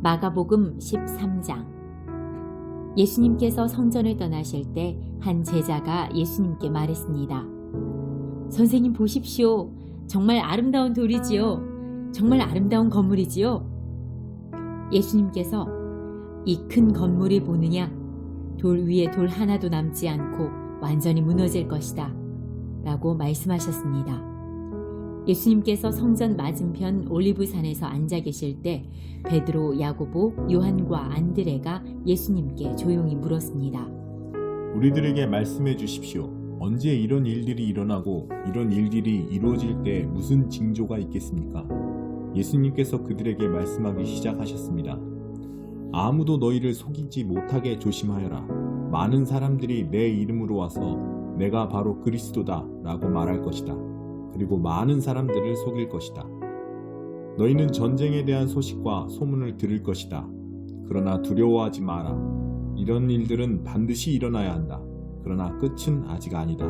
마가복음 13장. 예수님께서 성전을 떠나실 때 한 제자가 예수님께 말했습니다. 선생님 보십시오. 정말 아름다운 돌이지요. 정말 아름다운 건물이지요. 예수님께서 이 큰 건물이 보느냐? 돌 위에 돌 하나도 남지 않고 완전히 무너질 것이다. 라고 말씀하셨습니다. 예수님께서 성전 맞은편 올리브산에서 앉아 계실 때 베드로, 야고보, 요한과 안드레가 예수님께 조용히 물었습니다. 우리들에게 말씀해 주십시오. 언제 이런 일들이 일어나고 이런 일들이 이루어질 때 무슨 징조가 있겠습니까? 예수님께서 그들에게 말씀하기 시작하셨습니다. 아무도 너희를 속이지 못하게 조심하여라. 많은 사람들이 내 이름으로 와서 내가 바로 그리스도다 라고 말할 것이다. 그리고 많은 사람들을 속일 것이다. 너희는 전쟁에 대한 소식과 소문을 들을 것이다. 그러나 두려워하지 마라. 이런 일들은 반드시 일어나야 한다. 그러나 끝은 아직 아니다.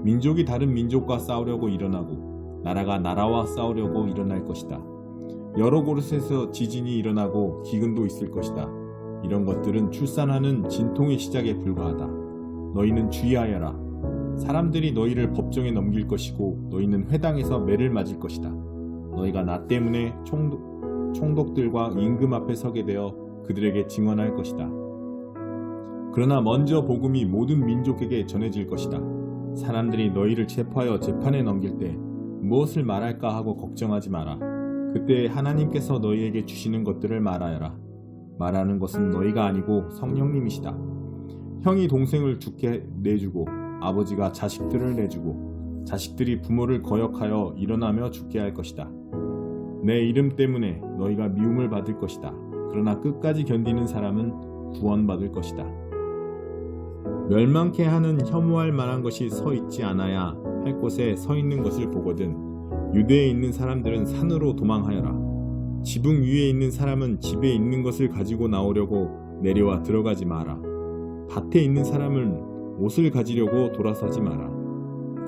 민족이 다른 민족과 싸우려고 일어나고 나라가 나라와 싸우려고 일어날 것이다. 여러 곳에서 지진이 일어나고 기근도 있을 것이다. 이런 것들은 출산하는 진통의 시작에 불과하다. 너희는 주의하여라. 사람들이 너희를 법정에 넘길 것이고 너희는 회당에서 매를 맞을 것이다. 너희가 나 때문에 총독들과 임금 앞에 서게 되어 그들에게 증언할 것이다. 그러나 먼저 복음이 모든 민족에게 전해질 것이다. 사람들이 너희를 체포하여 재판에 넘길 때 무엇을 말할까 하고 걱정하지 마라. 그때 하나님께서 너희에게 주시는 것들을 말하여라. 말하는 것은 너희가 아니고 성령님이시다. 형이 동생을 죽게 내주고 아버지가 자식들을 내주고 자식들이 부모를 거역하여 일어나며 죽게 할 것이다. 내 이름 때문에 너희가 미움을 받을 것이다. 그러나 끝까지 견디는 사람은 구원받을 것이다. 멸망케 하는 혐오할 만한 것이 서 있지 않아야 할 곳에 서 있는 것을 보거든 유대에 있는 사람들은 산으로 도망하여라. 지붕 위에 있는 사람은 집에 있는 것을 가지고 나오려고 내려와 들어가지 마라. 밭에 있는 사람은 옷을 가지려고 돌아서지 마라.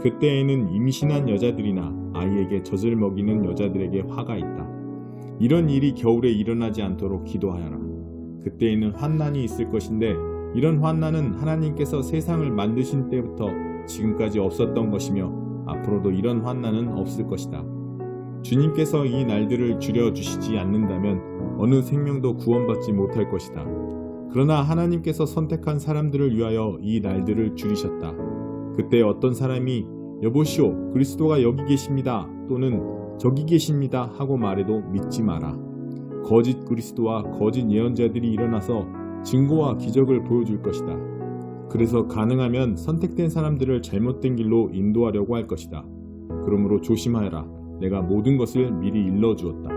그때에는 임신한 여자들이나 아이에게 젖을 먹이는 여자들에게 화가 있다. 이런 일이 겨울에 일어나지 않도록 기도하여라. 그때에는 환난이 있을 것인데 이런 환난은 하나님께서 세상을 만드신 때부터 지금까지 없었던 것이며 앞으로도 이런 환난은 없을 것이다. 주님께서 이 날들을 줄여주시지 않는다면 어느 생명도 구원받지 못할 것이다. 그러나 하나님께서 선택한 사람들을 위하여 이 날들을 줄이셨다. 그때 어떤 사람이 여보시오 그리스도가 여기 계십니다 또는 저기 계십니다 하고 말해도 믿지 마라. 거짓 그리스도와 거짓 예언자들이 일어나서 증거와 기적을 보여줄 것이다. 그래서 가능하면 선택된 사람들을 잘못된 길로 인도하려고 할 것이다. 그러므로 조심하여라. 내가 모든 것을 미리 일러주었다.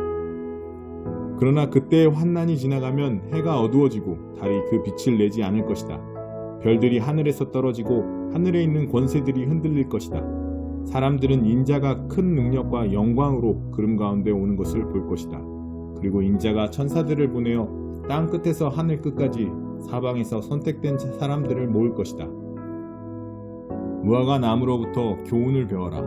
그러나 그때의 환난이 지나가면 해가 어두워지고 달이 그 빛을 내지 않을 것이다. 별들이 하늘에서 떨어지고 하늘에 있는 권세들이 흔들릴 것이다. 사람들은 인자가 큰 능력과 영광으로 구름 가운데 오는 것을 볼 것이다. 그리고 인자가 천사들을 보내어 땅 끝에서 하늘 끝까지 사방에서 선택된 사람들을 모을 것이다. 무화과 나무로부터 교훈을 배워라.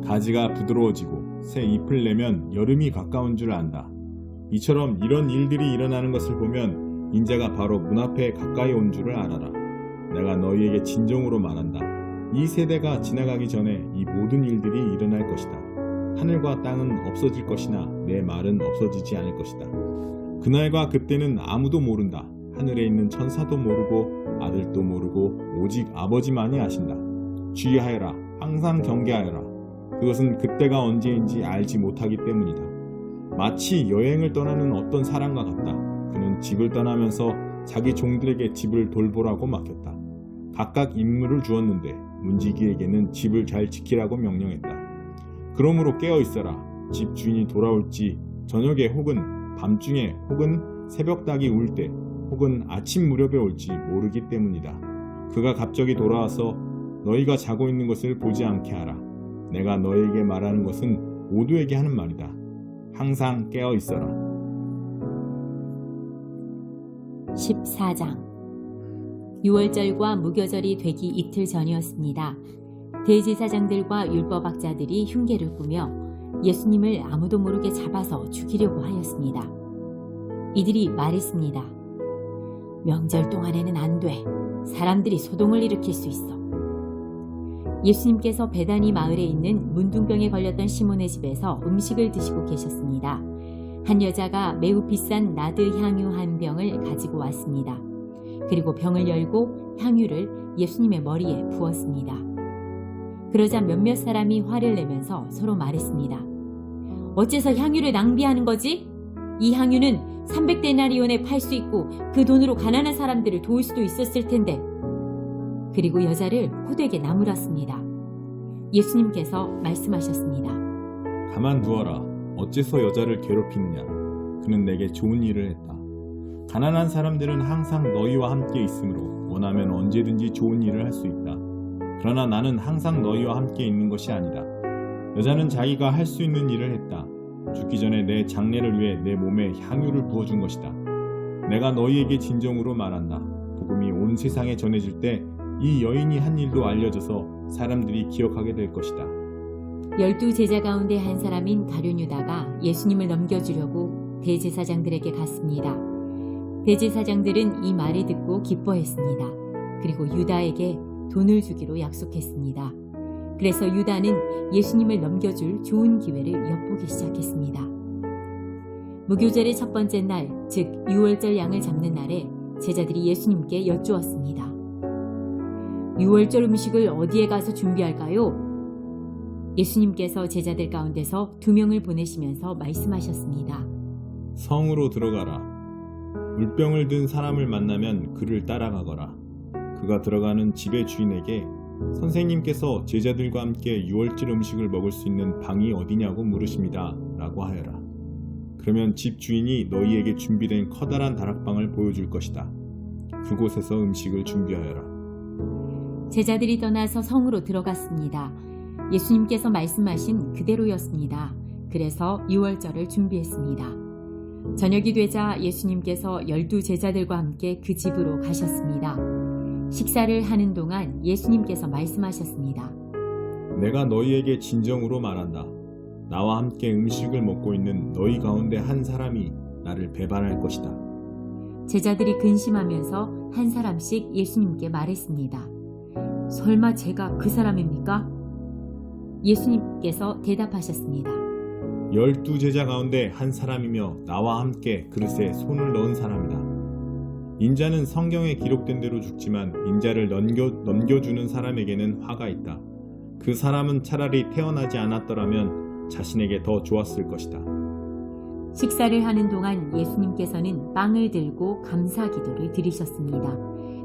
가지가 부드러워지고 새 잎을 내면 여름이 가까운 줄 안다. 이처럼 이런 일들이 일어나는 것을 보면 인자가 바로 문 앞에 가까이 온 줄을 알아라. 내가 너희에게 진정으로 말한다. 이 세대가 지나가기 전에 이 모든 일들이 일어날 것이다. 하늘과 땅은 없어질 것이나 내 말은 없어지지 않을 것이다. 그날과 그때는 아무도 모른다. 하늘에 있는 천사도 모르고 아들도 모르고 오직 아버지만이 아신다. 주의하여라. 항상 경계하여라. 그것은 그때가 언제인지 알지 못하기 때문이다. 마치 여행을 떠나는 어떤 사람과 같다. 그는 집을 떠나면서 자기 종들에게 집을 돌보라고 맡겼다. 각각 임무를 주었는데 문지기에게는 집을 잘 지키라고 명령했다. 그러므로 깨어 있어라. 집 주인이 돌아올지 저녁에 혹은 밤중에 혹은 새벽닭이 울 때 혹은 아침 무렵에 올지 모르기 때문이다. 그가 갑자기 돌아와서 너희가 자고 있는 것을 보지 않게 하라. 내가 너희에게 말하는 것은 모두에게 하는 말이다. 항상 깨어 있어라. 14장. 유월절과 무교절이 되기 이틀 전이었습니다. 대제사장들과 율법학자들이 흉계를 꾸며 예수님을 아무도 모르게 잡아서 죽이려고 하였습니다. 이들이 말했습니다. 명절 동안에는 안 돼. 사람들이 소동을 일으킬 수 있어. 예수님께서 베다니 마을에 있는 문둥병에 걸렸던 시몬의 집에서 음식을 드시고 계셨습니다. 한 여자가 매우 비싼 나드 향유 한 병을 가지고 왔습니다. 그리고 병을 열고 향유를 예수님의 머리에 부었습니다. 그러자 몇몇 사람이 화를 내면서 서로 말했습니다. 어째서 향유를 낭비하는 거지? 이 향유는 300데나리온에 팔 수 있고 그 돈으로 가난한 사람들을 도울 수도 있었을 텐데. 그리고 여자를 호되게 나무랐습니다. 예수님께서 말씀하셨습니다. 가만두어라. 어째서 여자를 괴롭히느냐? 그는 내게 좋은 일을 했다. 가난한 사람들은 항상 너희와 함께 있으므로 원하면 언제든지 좋은 일을 할 수 있다. 그러나 나는 항상 너희와 함께 있는 것이 아니다. 여자는 자기가 할 수 있는 일을 했다. 죽기 전에 내 장례를 위해 내 몸에 향유를 부어준 것이다. 내가 너희에게 진정으로 말한다. 복음이 온 세상에 전해질 때 이 여인이 한 일도 알려져서 사람들이 기억하게 될 것이다. 12 제자 가운데 한 사람인 가룟 유다가 예수님을 넘겨주려고 대제사장들에게 갔습니다. 대제사장들은 이 말을 듣고 기뻐했습니다. 그리고 유다에게 돈을 주기로 약속했습니다. 그래서 유다는 예수님을 넘겨줄 좋은 기회를 엿보기 시작했습니다. 무교절의 첫 번째 날, 즉 유월절 양을 잡는 날에 제자들이 예수님께 여쭈었습니다. 유월절 음식을 어디에 가서 준비할까요? 예수님께서 제자들 가운데서 2명을 보내시면서 말씀하셨습니다. 성으로 들어가라. 물병을 든 사람을 만나면 그를 따라가거라. 그가 들어가는 집의 주인에게 선생님께서 제자들과 함께 유월절 음식을 먹을 수 있는 방이 어디냐고 물으십니다. 라고 하여라. 그러면 집 주인이 너희에게 준비된 커다란 다락방을 보여줄 것이다. 그곳에서 음식을 준비하여라. 제자들이 떠나서 성으로 들어갔습니다. 예수님께서 말씀하신 그대로였습니다. 그래서 유월절을 준비했습니다. 저녁이 되자 예수님께서 12 제자들과 함께 그 집으로 가셨습니다. 식사를 하는 동안 예수님께서 말씀하셨습니다. 내가 너희에게 진정으로 말한다. 나와 함께 음식을 먹고 있는 너희 가운데 한 사람이 나를 배반할 것이다. 제자들이 근심하면서 한 사람씩 예수님께 말했습니다. 설마 제가 그 사람입니까? 예수님께서 대답하셨습니다. 12 제자 가운데 한 사람이며 나와 함께 그릇에 손을 넣은 사람이다. 인자는 성경에 기록된 대로 죽지만 인자를 넘겨주는 사람에게는 화가 있다. 그 사람은 차라리 태어나지 않았더라면 자신에게 더 좋았을 것이다. 식사를 하는 동안 예수님께서는 빵을 들고 감사 기도를 드리셨습니다.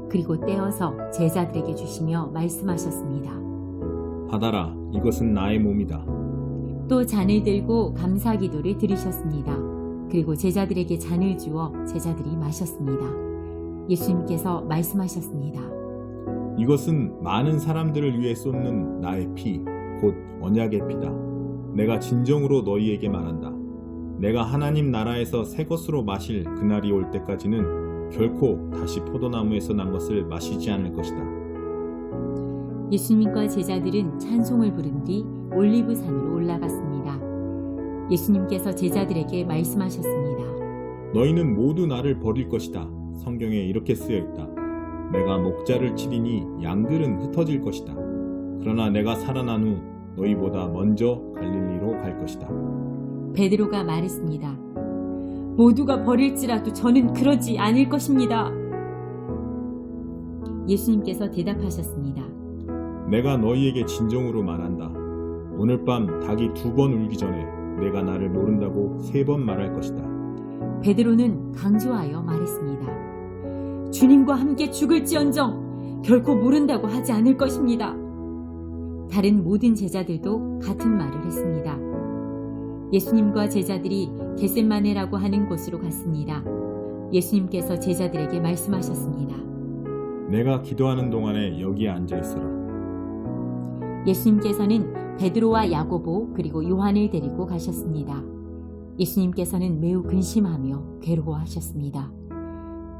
그리고 떼어서 제자들에게 주시며 말씀하셨습니다. 받아라, 이것은 나의 몸이다. 또 잔을 들고 감사 기도를 드리셨습니다. 그리고 제자들에게 잔을 주어 제자들이 마셨습니다. 예수님께서 말씀하셨습니다. 이것은 많은 사람들을 위해 쏟는 나의 피, 곧 언약의 피다. 내가 진정으로 너희에게 말한다. 내가 하나님 나라에서 새 것으로 마실 그날이 올 때까지는 결코 다시 포도나무에서 난 것을 마시지 않을 것이다. 예수님과 제자들은 찬송을 부른 뒤 올리브산으로 올라갔습니다. 예수님께서 제자들에게 말씀하셨습니다. 너희는 모두 나를 버릴 것이다. 성경에 이렇게 쓰여 있다. 내가 목자를 치리니 양들은 흩어질 것이다. 그러나 내가 살아난 후 너희보다 먼저 갈릴리로 갈 것이다. 베드로가 말했습니다. 모두가 버릴지라도 저는 그러지 않을 것입니다. 예수님께서 대답하셨습니다. 내가 너희에게 진정으로 말한다. 오늘 밤 닭이 2번 울기 전에 내가 나를 모른다고 3번 말할 것이다. 베드로는 강조하여 말했습니다. 주님과 함께 죽을지언정 결코 모른다고 하지 않을 것입니다. 다른 모든 제자들도 같은 말을 했습니다. 예수님과 제자들이 겟셋마네라고 하는 곳으로 갔습니다. 예수님께서 제자들에게 말씀하셨습니다. 내가 기도하는 동안에 여기에 앉아 있어라. 예수님께서는 베드로와 야고보 그리고 요한을 데리고 가셨습니다. 예수님께서는 매우 근심하며 괴로워하셨습니다.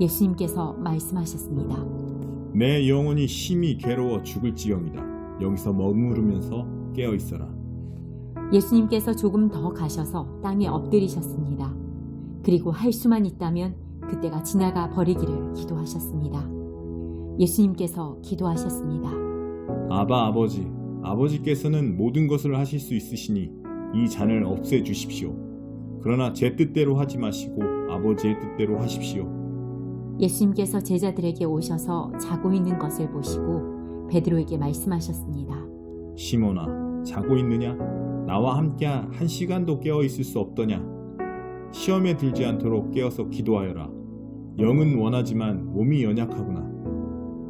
예수님께서 말씀하셨습니다. 내 영혼이 심히 괴로워 죽을지경이다. 여기서 머무르면서 깨어 있어라. 예수님께서 조금 더 가셔서 땅에 엎드리셨습니다. 그리고 할 수만 있다면 그때가 지나가 버리기를 기도하셨습니다. 예수님께서 기도하셨습니다. 아바 아버지, 아버지께서는 모든 것을 하실 수 있으시니 이 잔을 없애주십시오. 그러나 제 뜻대로 하지 마시고 아버지의 뜻대로 하십시오. 예수님께서 제자들에게 오셔서 자고 있는 것을 보시고 베드로에게 말씀하셨습니다. 시몬아, 자고 있느냐? 나와 함께 한 시간도 깨어 있을 수 없더냐? 시험에 들지 않도록 깨어서 기도하여라. 영은 원하지만 몸이 연약하구나.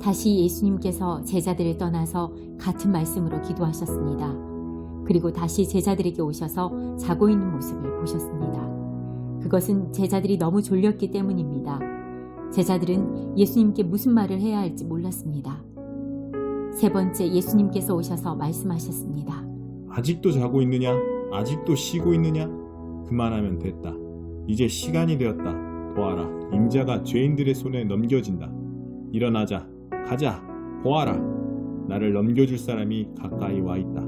다시 예수님께서 제자들을 떠나서 같은 말씀으로 기도하셨습니다. 그리고 다시 제자들에게 오셔서 자고 있는 모습을 보셨습니다. 그것은 제자들이 너무 졸렸기 때문입니다. 제자들은 예수님께 무슨 말을 해야 할지 몰랐습니다. 세 번째, 예수님께서 오셔서 말씀하셨습니다. 아직도 자고 있느냐? 아직도 쉬고 있느냐? 그만하면 됐다. 이제 시간이 되었다. 보아라, 임자가 죄인들의 손에 넘겨진다. 일어나자, 가자, 보아라. 나를 넘겨줄 사람이 가까이 와 있다.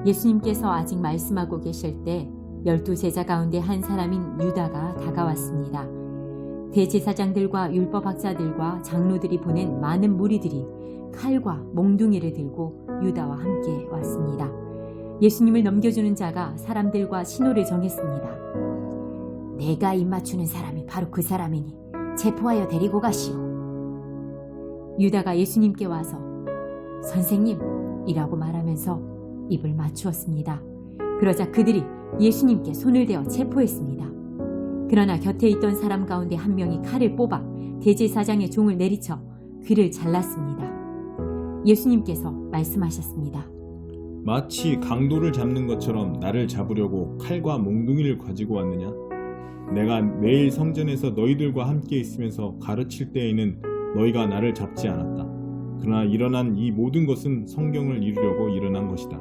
예수님께서 아직 말씀하고 계실 때 12 제자 가운데 한 사람인 유다가 다가왔습니다. 대제사장들과 율법학자들과 장로들이 보낸 많은 무리들이 칼과 몽둥이를 들고 유다와 함께 왔습니다. 예수님을 넘겨주는 자가 사람들과 신호를 정했습니다. 내가 입맞추는 사람이 바로 그 사람이니 체포하여 데리고 가시오. 유다가 예수님께 와서 선생님이라고 말하면서 입을 맞추었습니다. 그러자 그들이 예수님께 손을 대어 체포했습니다. 그러나 곁에 있던 사람 가운데 한 명이 칼을 뽑아 대제사장의 종을 내리쳐 귀를 잘랐습니다. 예수님께서 말씀하셨습니다. 마치 강도를 잡는 것처럼 나를 잡으려고 칼과 몽둥이를 가지고 왔느냐? 내가 매일 성전에서 너희들과 함께 있으면서 가르칠 때에는 너희가 나를 잡지 않았다. 그러나 일어난 이 모든 것은 성경을 이루려고 일어난 것이다.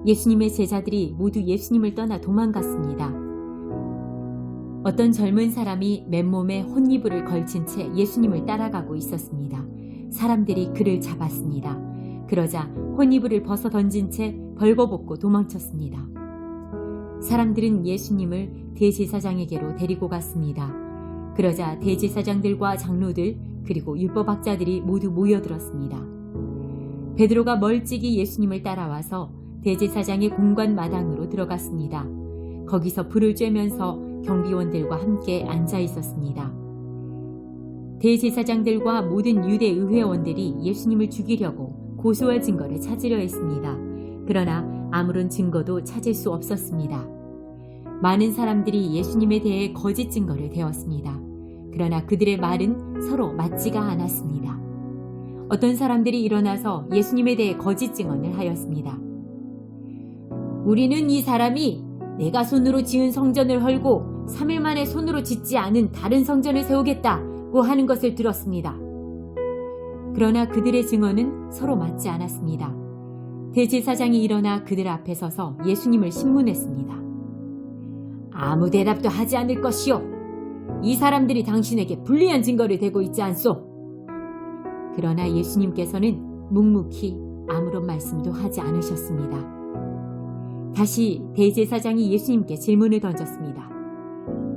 예수님의 제자들이 모두 예수님을 떠나 도망갔습니다. 어떤 젊은 사람이 맨몸에 혼이불을 걸친 채 예수님을 따라가고 있었습니다. 사람들이 그를 잡았습니다. 그러자 혼이불을 벗어 던진 채 벌거벗고 도망쳤습니다. 사람들은 예수님을 대제사장에게로 데리고 갔습니다. 그러자 대제사장들과 장로들 그리고 율법학자들이 모두 모여들었습니다. 베드로가 멀찍이 예수님을 따라와서 대제사장의 공관 마당으로 들어갔습니다. 거기서 불을 쬐면서 경비원들과 함께 앉아 있었습니다. 대제사장들과 모든 유대 의회원들이 예수님을 죽이려고 고소할 증거를 찾으려 했습니다. 그러나 아무런 증거도 찾을 수 없었습니다. 많은 사람들이 예수님에 대해 거짓 증거를 대었습니다. 그러나 그들의 말은 서로 맞지가 않았습니다. 어떤 사람들이 일어나서 예수님에 대해 거짓 증언을 하였습니다. 우리는 이 사람이 내가 손으로 지은 성전을 헐고 3일 만에 손으로 짓지 않은 다른 성전을 세우겠다고 하는 것을 들었습니다. 그러나 그들의 증언은 서로 맞지 않았습니다. 대제사장이 일어나 그들 앞에 서서 예수님을 신문했습니다. 아무 대답도 하지 않을 것이요. 이 사람들이 당신에게 불리한 증거를 대고 있지 않소. 그러나 예수님께서는 묵묵히 아무런 말씀도 하지 않으셨습니다. 다시 대제사장이 예수님께 질문을 던졌습니다.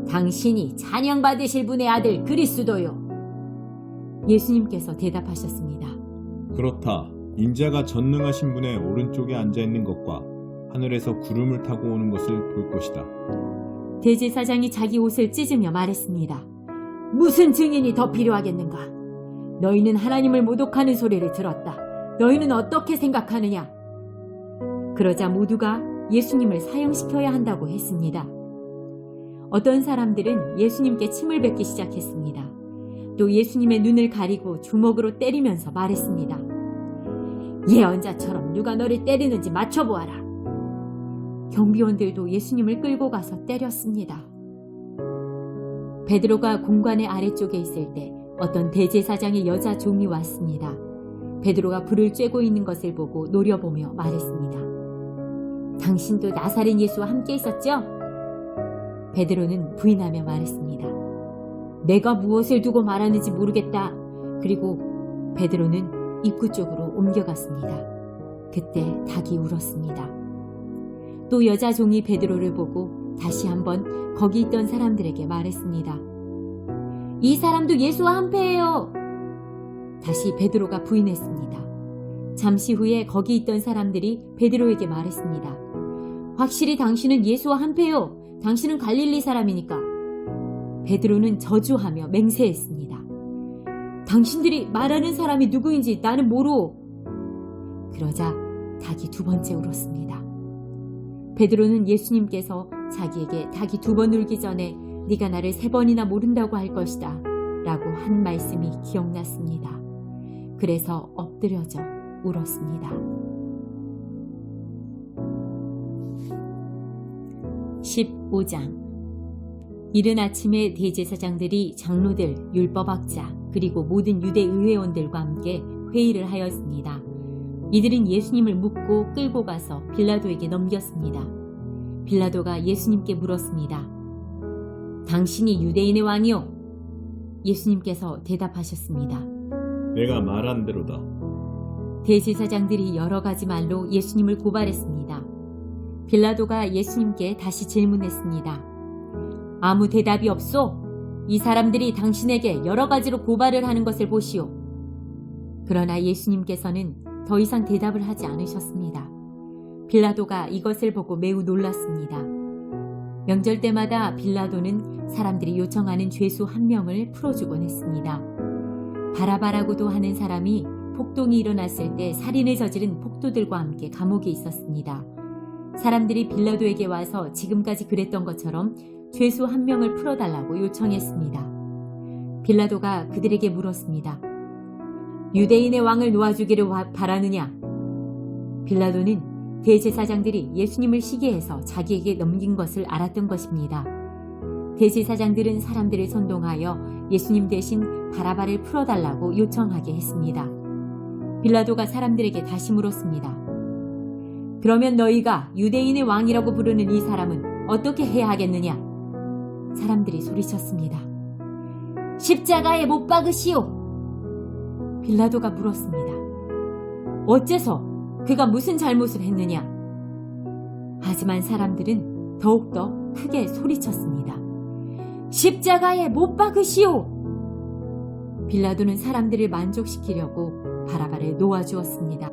당신이 찬양받으실 분의 아들 그리스도요. 예수님께서 대답하셨습니다. 그렇다. 인자가 전능하신 분의 오른쪽에 앉아있는 것과 하늘에서 구름을 타고 오는 것을 볼 것이다. 대제사장이 자기 옷을 찢으며 말했습니다. 무슨 증인이 더 필요하겠는가? 너희는 하나님을 모독하는 소리를 들었다. 너희는 어떻게 생각하느냐? 그러자 모두가 예수님을 사형시켜야 한다고 했습니다. 어떤 사람들은 예수님께 침을 뱉기 시작했습니다. 또 예수님의 눈을 가리고 주먹으로 때리면서 말했습니다. 예언자처럼 누가 너를 때리는지 맞춰보아라. 경비원들도 예수님을 끌고 가서 때렸습니다. 베드로가 공관의 아래쪽에 있을 때 어떤 대제사장의 여자 종이 왔습니다. 베드로가 불을 쬐고 있는 것을 보고 노려보며 말했습니다. 당신도 나사렛 예수와 함께 있었죠? 베드로는 부인하며 말했습니다. 내가 무엇을 두고 말하는지 모르겠다. 그리고 베드로는 입구 쪽으로 옮겨갔습니다. 그때 닭이 울었습니다. 또 여자 종이 베드로를 보고 다시 한번 거기 있던 사람들에게 말했습니다. 이 사람도 예수와 한패예요. 다시 베드로가 부인했습니다. 잠시 후에 거기 있던 사람들이 베드로에게 말했습니다. 확실히 당신은 예수와 한패요. 당신은 갈릴리 사람이니까. 베드로는 저주하며 맹세했습니다. 당신들이 말하는 사람이 누구인지 나는 모르오. 그러자 닭이 두 번째 울었습니다. 베드로는 예수님께서 자기에게 닭이 두 번 울기 전에 네가 나를 세 번이나 모른다고 할 것이다 라고 한 말씀이 기억났습니다. 그래서 엎드려져 울었습니다. 15장. 이른 아침에 대제사장들이 장로들, 율법학자, 그리고 모든 유대 의회원들과 함께 회의를 하였습니다. 이들은 예수님을 묻고 끌고 가서 빌라도에게 넘겼습니다. 빌라도가 예수님께 물었습니다. 당신이 유대인의 왕이요? 예수님께서 대답하셨습니다. 내가 말한 대로다. 대제사장들이 여러 가지 말로 예수님을 고발했습니다. 빌라도가 예수님께 다시 질문했습니다. 아무 대답이 없소? 이 사람들이 당신에게 여러 가지로 고발을 하는 것을 보시오. 그러나 예수님께서는 더 이상 대답을 하지 않으셨습니다. 빌라도가 이것을 보고 매우 놀랐습니다. 명절 때마다 빌라도는 사람들이 요청하는 죄수 한 명을 풀어주곤 했습니다. 바라바라고도 하는 사람이 폭동이 일어났을 때 살인을 저지른 폭도들과 함께 감옥에 있었습니다. 사람들이 빌라도에게 와서 지금까지 그랬던 것처럼 죄수 한 명을 풀어달라고 요청했습니다. 빌라도가 그들에게 물었습니다. 유대인의 왕을 놓아주기를 바라느냐? 빌라도는 대제사장들이 예수님을 시기해서 자기에게 넘긴 것을 알았던 것입니다. 대제사장들은 사람들을 선동하여 예수님 대신 바라바를 풀어달라고 요청하게 했습니다. 빌라도가 사람들에게 다시 물었습니다. 그러면 너희가 유대인의 왕이라고 부르는 이 사람은 어떻게 해야 하겠느냐? 사람들이 소리쳤습니다. 십자가에 못 박으시오. 빌라도가 물었습니다. 어째서 그가 무슨 잘못을 했느냐? 하지만 사람들은 더욱더 크게 소리쳤습니다. 십자가에 못 박으시오. 빌라도는 사람들을 만족시키려고 바라바를 놓아주었습니다.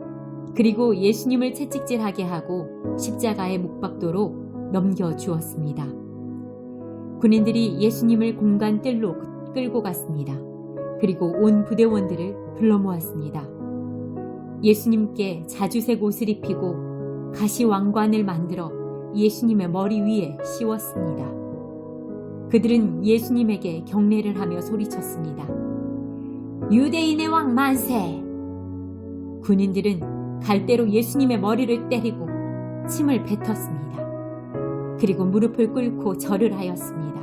그리고 예수님을 채찍질하게 하고 십자가에 못 박도록 넘겨주었습니다. 군인들이 예수님을 공간 뜰로 끌고 갔습니다. 그리고 온 부대원들을 불러 모았습니다. 예수님께 자주색 옷을 입히고 가시 왕관을 만들어 예수님의 머리 위에 씌웠습니다. 그들은 예수님에게 경례를 하며 소리쳤습니다. 유대인의 왕 만세! 군인들은 갈대로 예수님의 머리를 때리고 침을 뱉었습니다. 그리고 무릎을 꿇고 절을 하였습니다.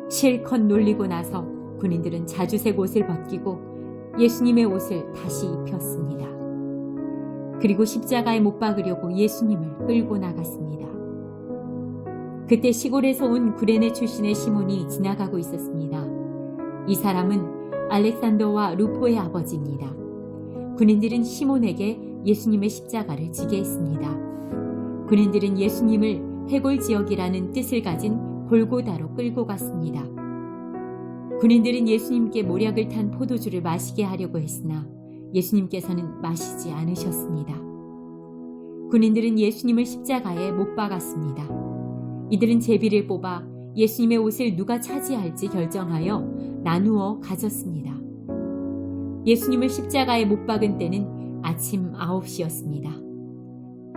실컷 놀리고 나서 군인들은 자주색 옷을 벗기고 예수님의 옷을 다시 입혔습니다. 그리고 십자가에 못 박으려고 예수님을 끌고 나갔습니다. 그때 시골에서 온 구레네 출신의 시몬이 지나가고 있었습니다. 이 사람은 알렉산더와 루포의 아버지입니다. 군인들은 시몬에게 예수님의 십자가를 지게 했습니다. 군인들은 예수님을 해골 지역이라는 뜻을 가진 골고다로 끌고 갔습니다. 군인들은 예수님께 모략을 탄 포도주를 마시게 하려고 했으나 예수님께서는 마시지 않으셨습니다. 군인들은 예수님을 십자가에 못 박았습니다. 이들은 제비를 뽑아 예수님의 옷을 누가 차지할지 결정하여 나누어 가졌습니다. 예수님을 십자가에 못 박은 때는 아침 9시였습니다.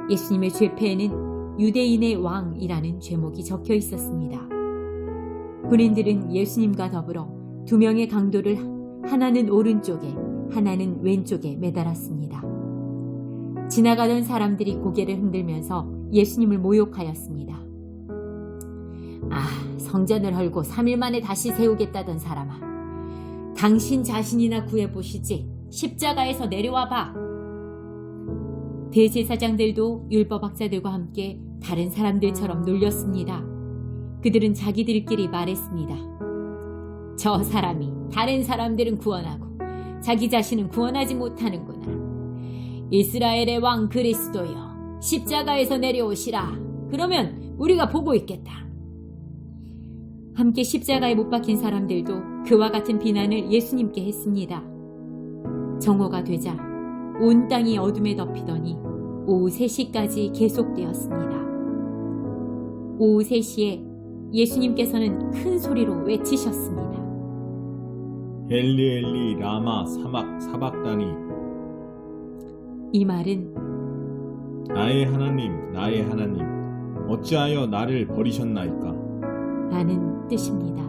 예수님의 죄패에는 유대인의 왕이라는 제목이 적혀 있었습니다. 군인들은 예수님과 더불어 두 명의 강도를 하나는 오른쪽에 하나는 왼쪽에 매달았습니다. 지나가던 사람들이 고개를 흔들면서 예수님을 모욕하였습니다. 성전을 헐고 3일 만에 다시 세우겠다던 사람아, 당신 자신이나 구해보시지. 십자가에서 내려와봐. 대제사장들도 율법학자들과 함께 다른 사람들처럼 놀렸습니다. 그들은 자기들끼리 말했습니다. 저 사람이 다른 사람들은 구원하고 자기 자신은 구원하지 못하는구나. 이스라엘의 왕 그리스도여, 십자가에서 내려오시라. 그러면 우리가 보고 있겠다. 함께 십자가에 못 박힌 사람들도 그와 같은 비난을 예수님께 했습니다. 정오가 되자 온 땅이 어둠에 덮이더니 오후 3시까지 계속되었습니다. 오후 3시에 예수님께서는 큰 소리로 외치셨습니다. 엘리 엘리 라마 사박다니. 이 말은 나의 하나님 어찌하여 나를 버리셨나이까. 라는 뜻입니다.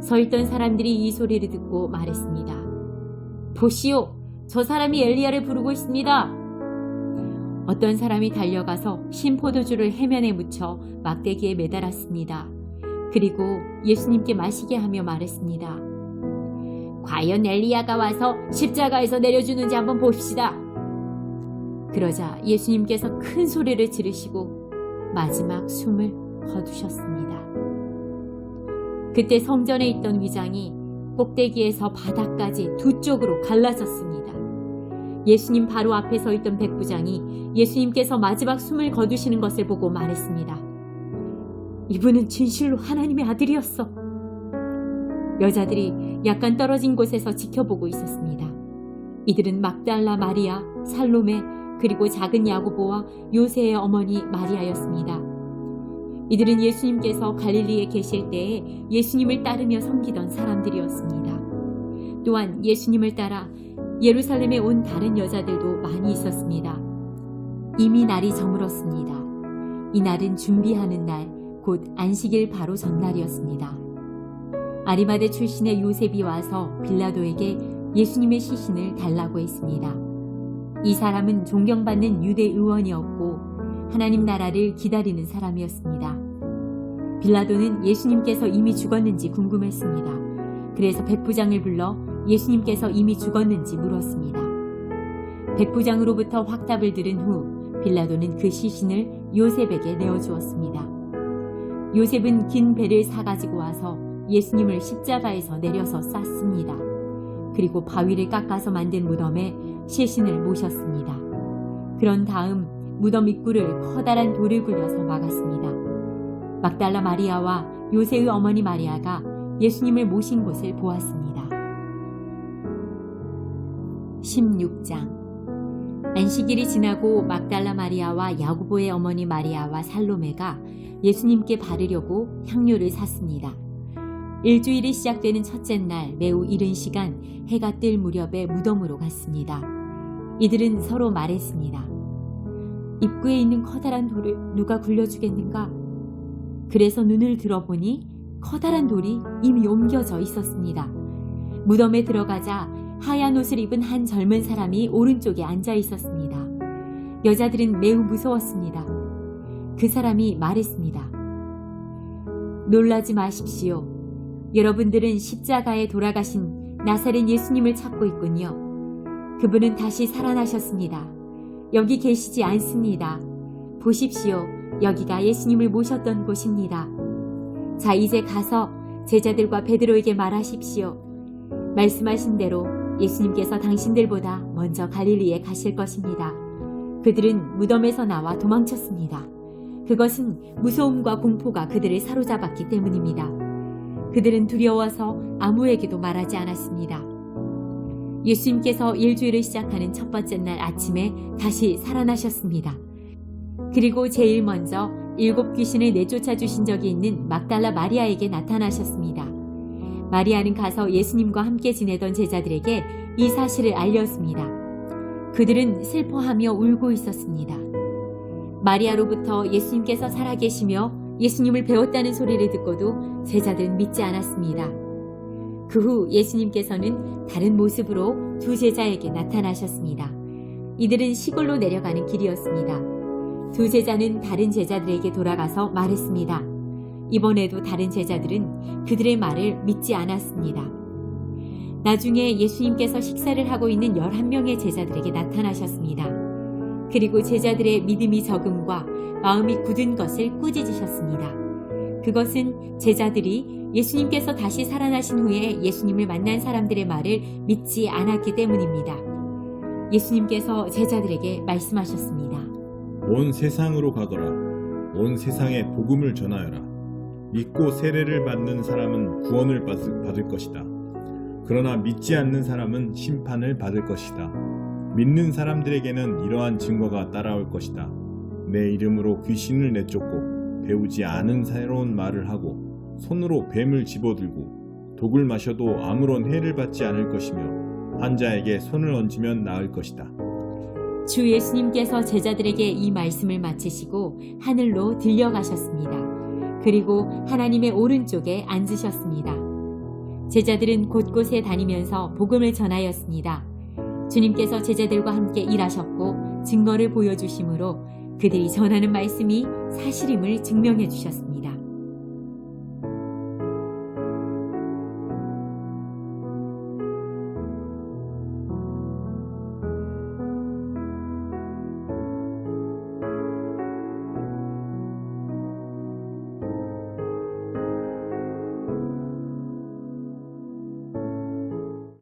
서 있던 사람들이 이 소리를 듣고 말했습니다. 보시오, 저 사람이 엘리야를 부르고 있습니다. 어떤 사람이 달려가서 신포도주를 해면에 묻혀 막대기에 매달았습니다. 그리고 예수님께 마시게 하며 말했습니다. 과연 엘리야가 와서 십자가에서 내려주는지 한번 봅시다. 그러자 예수님께서 큰 소리를 지르시고 마지막 숨을 거두셨습니다. 그때 성전에 있던 위장이 꼭대기에서 바닥까지 두 쪽으로 갈라졌습니다. 예수님 바로 앞에 서 있던 백부장이 예수님께서 마지막 숨을 거두시는 것을 보고 말했습니다. 이분은 진실로 하나님의 아들이었어. 여자들이 약간 떨어진 곳에서 지켜보고 있었습니다. 이들은 막달라 마리아, 살로메, 그리고 작은 야고보와 요새의 어머니 마리아였습니다. 이들은 예수님께서 갈릴리에 계실 때에 예수님을 따르며 섬기던 사람들이었습니다. 또한 예수님을 따라 예루살렘에 온 다른 여자들도 많이 있었습니다. 이미 날이 저물었습니다. 이 날은 준비하는 날, 곧 안식일 바로 전날이었습니다. 아리마대 출신의 요셉이 와서 빌라도에게 예수님의 시신을 달라고 했습니다. 이 사람은 존경받는 유대 의원이었고 하나님 나라를 기다리는 사람이었습니다. 빌라도는 예수님께서 이미 죽었는지 궁금했습니다. 그래서 백부장을 불러 예수님께서 이미 죽었는지 물었습니다. 백부장으로부터 확답을 들은 후 빌라도는 그 시신을 요셉에게 내어주었습니다. 요셉은 긴 배를 사가지고 와서 예수님을 십자가에서 내려서 쌌습니다. 그리고 바위를 깎아서 만든 무덤에 시신을 모셨습니다. 그런 다음 무덤 입구를 커다란 돌을 굴려서 막았습니다. 막달라 마리아와 요새의 어머니 마리아가 예수님을 모신 곳을 보았습니다. 16장. 안식일이 지나고 막달라 마리아와 야고보의 어머니 마리아와 살로메가 예수님께 바르려고 향료를 샀습니다. 일주일이 시작되는 첫째 날 매우 이른 시간 해가 뜰 무렵에 무덤으로 갔습니다. 이들은 서로 말했습니다. 입구에 있는 커다란 돌을 누가 굴려주겠는가? 그래서 눈을 들어보니 커다란 돌이 이미 옮겨져 있었습니다. 무덤에 들어가자 하얀 옷을 입은 한 젊은 사람이 오른쪽에 앉아 있었습니다. 여자들은 매우 무서웠습니다. 그 사람이 말했습니다. 놀라지 마십시오. 여러분들은 십자가에 돌아가신 나사렛 예수님을 찾고 있군요. 그분은 다시 살아나셨습니다. 여기 계시지 않습니다. 보십시오. 여기가 예수님을 모셨던 곳입니다. 자, 이제 가서 제자들과 베드로에게 말하십시오. 말씀하신 대로 예수님께서 당신들보다 먼저 갈릴리에 가실 것입니다. 그들은 무덤에서 나와 도망쳤습니다. 그것은 무서움과 공포가 그들을 사로잡았기 때문입니다. 그들은 두려워서 아무에게도 말하지 않았습니다. 예수님께서 일주일을 시작하는 첫 번째 날 아침에 다시 살아나셨습니다. 그리고 제일 먼저 7 귀신을 내쫓아 주신 적이 있는 막달라 마리아에게 나타나셨습니다. 마리아는 가서 예수님과 함께 지내던 제자들에게 이 사실을 알렸습니다. 그들은 슬퍼하며 울고 있었습니다. 마리아로부터 예수님께서 살아계시며 예수님을 배웠다는 소리를 듣고도 제자들은 믿지 않았습니다. 그 후 예수님께서는 다른 모습으로 두 제자에게 나타나셨습니다. 이들은 시골로 내려가는 길이었습니다. 두 제자는 다른 제자들에게 돌아가서 말했습니다. 이번에도 다른 제자들은 그들의 말을 믿지 않았습니다. 나중에 예수님께서 식사를 하고 있는 11명의 제자들에게 나타나셨습니다. 그리고 제자들의 믿음이 적음과 마음이 굳은 것을 꾸짖으셨습니다. 그것은 제자들이 예수님께서 다시 살아나신 후에 예수님을 만난 사람들의 말을 믿지 않았기 때문입니다. 예수님께서 제자들에게 말씀하셨습니다. 온 세상으로 가거라. 온 세상에 복음을 전하여라. 믿고 세례를 받는 사람은 구원을 받을 것이다. 그러나 믿지 않는 사람은 심판을 받을 것이다. 믿는 사람들에게는 이러한 증거가 따라올 것이다. 내 이름으로 귀신을 내쫓고 배우지 않은 새로운 말을 하고 손으로 뱀을 집어들고 독을 마셔도 아무런 해를 받지 않을 것이며 환자에게 손을 얹으면 나을 것이다. 주 예수님께서 제자들에게 이 말씀을 마치시고 하늘로 들려가셨습니다. 그리고 하나님의 오른쪽에 앉으셨습니다. 제자들은 곳곳에 다니면서 복음을 전하였습니다. 주님께서 제자들과 함께 일하셨고 증거를 보여주심으로 그들이 전하는 말씀이 사실임을 증명해 주셨습니다.